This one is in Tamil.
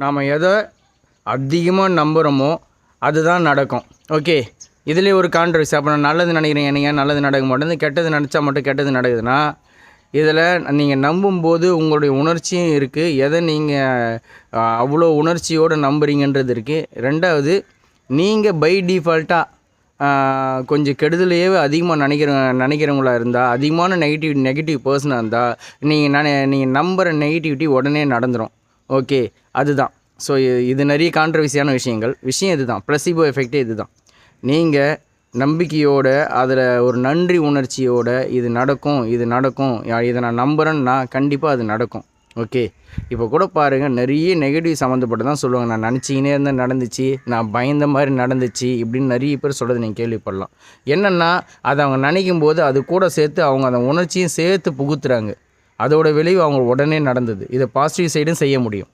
நாம் எதை அதிகமாக நம்புகிறோமோ அதுதான் நடக்கும். ஓகே, இதிலே ஒரு கான்ட்ரவர்சி. அப்போ நான் நல்லது நினைக்கிறேன், எனக்கு ஏன் நல்லது நடக்க மாட்டேங்குது, கெட்டது நினச்சா மட்டும் கெட்டது நடக்குதுன்னா, இதில் நீங்கள் நம்பும்போது உங்களுடைய உணர்ச்சியும் இருக்குது, எதை நீங்கள் அவ்வளோ உணர்ச்சியோடு நம்புறீங்கன்றது இருக்குது. ரெண்டாவது, நீங்கள் பை டிஃபால்ட்டாக கொஞ்சம் கெடுதலையே அதிகமாக நினைக்கிறவங்களா இருந்தால், அதிகமான நெகட்டிவ் பர்சனாக இருந்தால், நீங்கள் நம்புகிற நெகட்டிவிட்டி உடனே நடந்துடும். ஓகே, அதுதான். ஸோ இது நிறைய கான்ட்ரவர்சியான விஷயம் இதுதான். ப்ளசிபோ எஃபெக்டே இதுதான். நீங்கள் நம்பிக்கையோட, அதில் ஒரு நன்றி உணர்ச்சியோட இது நடக்கும் இதை நான் நம்புகிறேன்னா கண்டிப்பாக அது நடக்கும். ஓகே, இப்போ கூட பாருங்கள், நிறைய நெகட்டிவ் சம்மந்தப்பட்டு தான் சொல்லுவாங்க. நான் நினச்சிக்கினே இருந்தேன் நடந்துச்சு, நான் பயந்த மாதிரி நடந்துச்சு இப்படின்னு நிறைய பேர் சொல்கிறது நீங்கள் கேள்விப்படலாம். என்னென்னா, அதை அவங்க நினைக்கும் போது அது கூட சேர்த்து அவங்க அந்த உணர்ச்சியும் சேர்த்து புகுத்துறாங்க. அதோட விளைவு அவங்க உடனே நடந்தது. இதை பாசிட்டிவ் சைடும் செய்ய முடியும்.